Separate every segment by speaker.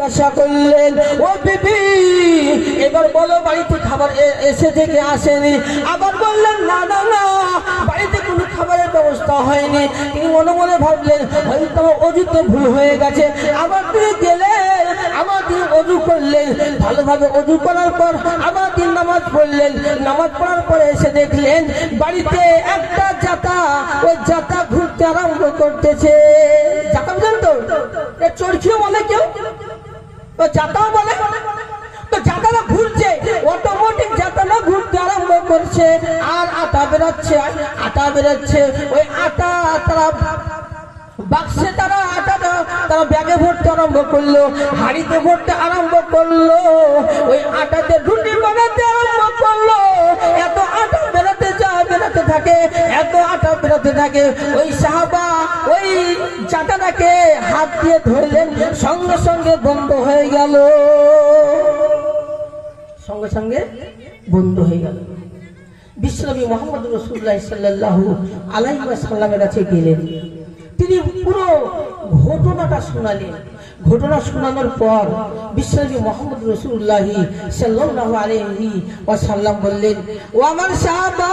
Speaker 1: জিজ্ঞাসা করলেন, ও বিবি এবার বলো বাড়িতে খাবার এসেছে কি আসেনি? আবার বললেন, না না না, বাড়িতে কোনো খাবারের ব্যবস্থা হয়নি। তিনি মনে মনে ভাবলেন হয়তো আমার অজুতে ভুল হয়ে গেছে। আবার তিনি গেলেন, আবার তিনি অজু করলেন, ভালোভাবে অজু করার পর আবার তিনি নামাজ পড়লেন। নামাজ পড়ার পরে এসে দেখলেন বাড়িতে একটা জাতা, ওই জাতা ঘুরতে আরম্ভ করতেছে। জাতা বুঝলেন তো, চরকিও বলে কেউ, তো জাতাও বলে। তো জাতাটা ঘুরছে, অটোমেটিক জাতাটা ঘুরতে আরম্ভ করছে আর আটা বেরোচ্ছে, আটা বেরোচ্ছে। ওই আটা তারা বাক্সে তারা আটাটা তারা ব্যাগে ভরতে আরম্ভ করলো, হাড়িতে ভরতে আরম্ভ করলো, ওই আটাতে রুটি বানাতে আরম্ভ করলো। এত আটা বেরোতে বেরোতে থাকে, এত আটা বেরোতে থাকে। ওই সাহাবা ওই জাটাটাকে হাত দিয়ে ধরলেন, সঙ্গে সঙ্গে বন্ধ হয়ে গেল, সঙ্গে সঙ্গে বন্ধ হয়ে গেল। বিশ্বনবী মুহাম্মদ রাসূলুল্লাহ সাল্লাল্লাহু আলাইহি ওয়াসাল্লামের কাছে গেলেন, তিনি পুরো ঘটনাটা শোনালেন। ঘটনা শোনানোর পর বিশ্বনবী মুহাম্মদ রাসূলুল্লাহ সাল্লাল্লাহু আলাইহি ওয়াসাল্লাম বললেন, ও আমার সাহাবা,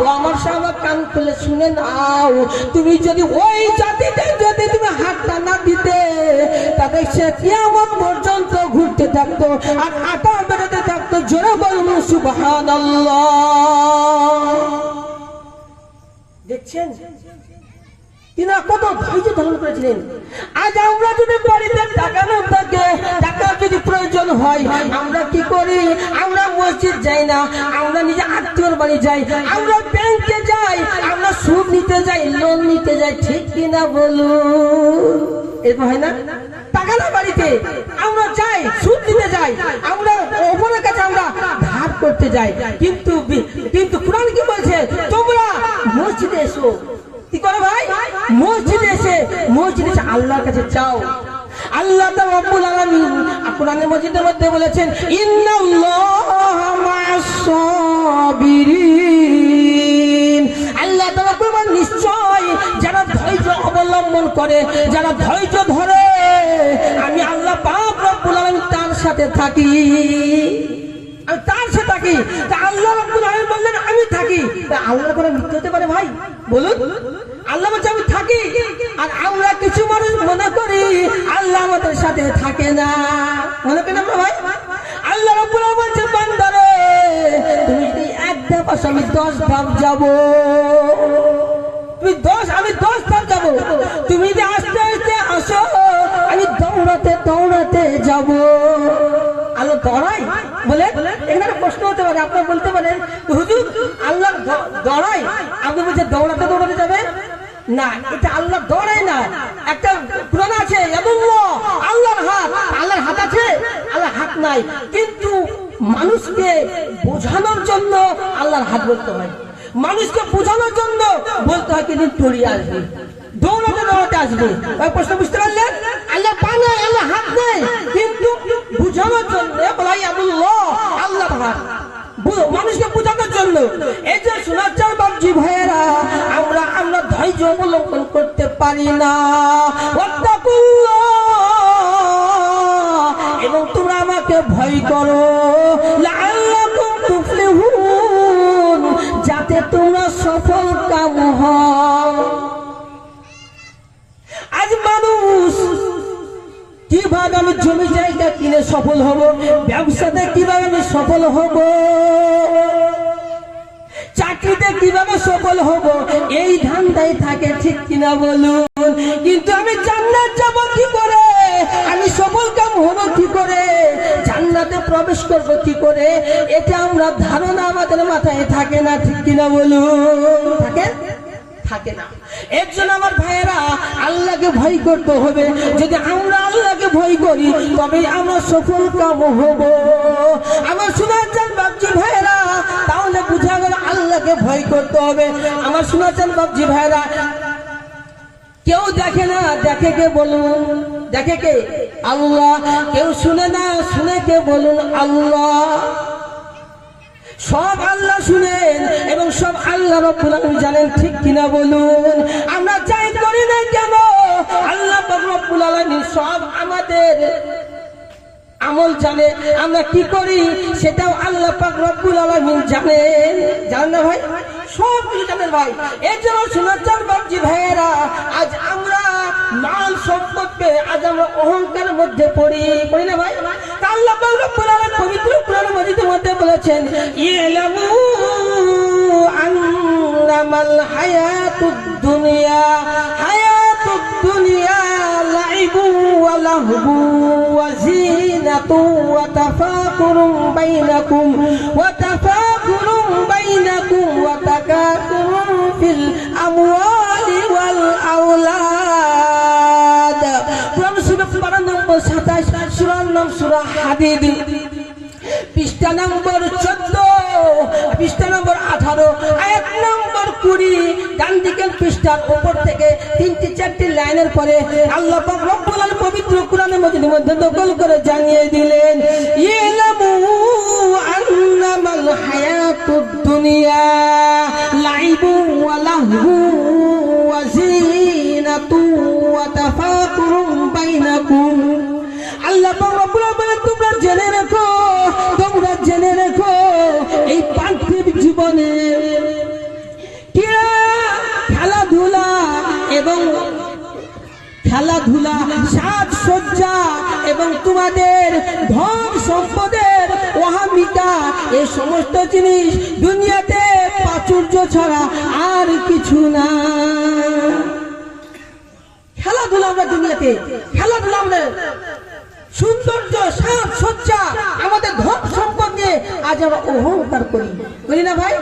Speaker 1: ও আমার সাহাবা, কান খুলে শুনে নাও, তুমি যদি ওই জাতিতে যদি তুমি হাতটা না দিতে, তাদের সে কিয়ামত পর্যন্ত ঘুরতে থাকতো আর আটা বেরোতে থাকতো। জোরে বলুন সুবহানাল্লাহ। দেখছেন তিনি কত ধৈর্য ধারণ করেছিলেন। আজ আমরা যদি বাড়িতে টাকা না থাকে, টাকা যদি প্রয়োজন হয়, আমরা কি করি? আমরা মসজিদ যাই না, আমরা নিজে আত্মীয়র বাড়ি যাই, আমরা ব্যাংকে যাই, আমরা সুদ নিতে যাই, লোন নিতে যাই, ঠিক কিনা বলুন? এরকম হয় না? টাকা না বাড়িতে আমরা যাই, সুদ নিতে যাই, আমরা ওপরের কাছে আমরা ধার করতে যাই। কিন্তু কিন্তু কোরআন কি বলছে? তোমরা মসজিদে এসো। কি করে ভাই? মসজিদে এসে আল্লাহর কাছে চাও। আল্লাহ রাব্বুল আলামিন কোরআনের মসজিদের মধ্যে বলেছেন, ইন্নাল্লাহা মা'আস সাবিরিন। আল্লাহ তাআলা বলেন, নিশ্চয় যারা ধৈর্য অবলম্বন করে, যারা ধৈর্য ধরে, আমি আল্লাহ পাক রব্বুল আলামিন তার সাথে থাকি, আমি তার সাথে থাকি। তা আল্লাহ রাব্বুল আলামিন বললেন আমি থাকি, তা আল্লাহর কোনো মিথ্যা হতে পারে ভাই? বলুন। আল্লাহ বলছে আমি থাকি, আর আমরা কিছু মানুষ মনে করি আল্লাহ আমাদের সাথে থাকে না। মনে করেন আমরা ভাই? আল্লাহ রাব্বুল আলামিন বলছে, বান্দারে তুমি যদি এক ধাপ আসো, আমি 10 ধাপ যাব। তুমি 10, আমি 10 ধাপ যাব। তুমি যদি আস্তে আস্তে আসো, আমি দৌড়াতে দৌড়াতে যাব। আল্লাহ দৌড়াই বলে এখানে প্রশ্ন হতে পারে, আপনারা বলতে পারেন হুজুর আল্লাহ দৌড়াই, আপনি বলছেন দৌড়াতে দৌড়াতে যাবে না, এটা আল্লাহ দৌড়াই না। একটা কোরআন আছে, আল্লাহর হাত, আল্লাহর হাত আছে, আল্লাহর হাত নাই। কিন্তু মানুষকে বোঝানোর জন্য আল্লাহর হাত বলতে হয়, মানুষকে বোঝানোর জন্য বলতে হয় কিন্তু দৌড়িয়ে আসবে, দৌড়াতে দৌড়াতে আসবে। প্রশ্ন বুঝতে পারলেন? আল্লাহ পা নাই, আল্লাহ হাত নেই, কিন্তু বুঝানোর জন্য বলাই আল্লাহ হাত, মানুষকে বোঝানোর জন্য। এই যে শোনাচ্ছেন বাবজি ভাইয়েরা, আমরা ধৈর্য অবলম্বন করতে পারি না। এবং তোমরা আমাকে ভয় করো, লাআল্লাকুম তুফলিহুন, যাতে তোমরা সফল কাম হও। আজ মানুষ কিভাবে আমি জমি জায়গা কিনে সফল হব, ব্যবসাতে কিভাবে আমি সফল হব, চাকরিতে কিভাবে সফল হব, এই ধান্দায় থাকে, ঠিক কিনা বলুন? কিন্তু আমি জান্নাত যাব কি করে, আমি সফল কাম হব কি করে, জান্নাতে প্রবেশ করব কি করে, এটা আমরা ধারণা আমাদের মাথায় থাকে না, ঠিক কিনা বলুন? থাকে না। এর জন্য আমার ভাইয়েরা আল্লাহকে ভয় করতে হবে। যদি আমরা আল্লাহকে ভয় করি, তবে আমরা সফল কাম হব। আমার শোনাচ্ছেন বাবজি ভাইয়েরা, তাহলে বুঝা গেল আল্লাহকে ভয় করতে হবে। আমার শোনাচ্ছেন বাবজি ভাইয়েরা, কেউ দেখে না, দেখে কে বলুন? দেখে কে? আল্লাহ। কেউ শুনে না, শুনে কে বলুন? আল্লাহ। সব আল্লাহ শুনেন এবং সব আল্লাহ রাব্বুল আলামিন জানেন, ঠিক কিনা বলুন? আমরা যাই করি না কেন, আল্লাহ রাব্বুল আলামিন সব আমাদের আমল জানে, আমরা কি করি সেটাও আল্লাহ পাক রব্বুল আলামিন জানেন। জানেন না ভাই? সব কিছু জানেন ভাই। এই জন্য শোনাচ্ছেন বাবজি ভাইয়েরা, আজ আমরা মাল সম্পদ পেয়ে আজ আমরা অহংকারের মধ্যে পড়ি না ভাই? আল্লাহ পাক রব্বুল আলামিন পবিত্র কোরআন মাজিদের মধ্যে বলেছেন, ইলামু আন্নামাল হায়াতুদ দুনিয়া লাইবু ওয়া লাহবু ওয়া যিনাতু ওয়া তাফাকুরুম বাইনাকুম ওয়া তাকাসুরুম ফিল আমওয়ালি ওয়াল আওলাদ। কোরআন সূরা 12 নম্বর 27 সূরার নাম সূরা হাদীদ, পৃষ্ঠা নম্বর 14, পৃষ্ঠা নম্বর 18, আয়াত নম্বর 20, ডান দিকের পৃষ্ঠার উপর থেকে 3-4 লাইনের পরে আল্লাহ পাক রব্বুল আলামিন পবিত্র কোরআনের মধ্যে নকল করে জানিয়ে দিলেন, ইলামু আন্নামাল হায়াতুদ দুনিয়া লাইবু ওয়া লাহবু ওয়া যিনাতু ওয়া তাফাকুরুম বাইনাকুম। আল্লাহ পাক রব্বুল আলামিন তোমরা জেনে রাখো, এই পার্থিব জীবনে খেলাধুলা সাজসজ্জা এবং তোমাদের ধন সম্পদের ওহামিকা, এই সমস্ত জিনিস দুনিয়াতে প্রাচুর্য ছাড়া আর কিছু না। খেলাধুলা আমরা দুনিয়াতে, খেলাধুলা আমরা সৌন্দর্য সাজসজ্জা আমাদের ধন সম্পদ নিয়ে আজ আমরা অহংকার করি না ভাই?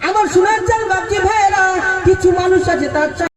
Speaker 1: আমার শোনার চান বাপজি ভাইয়েরা, কিছু মানুষ আছে তার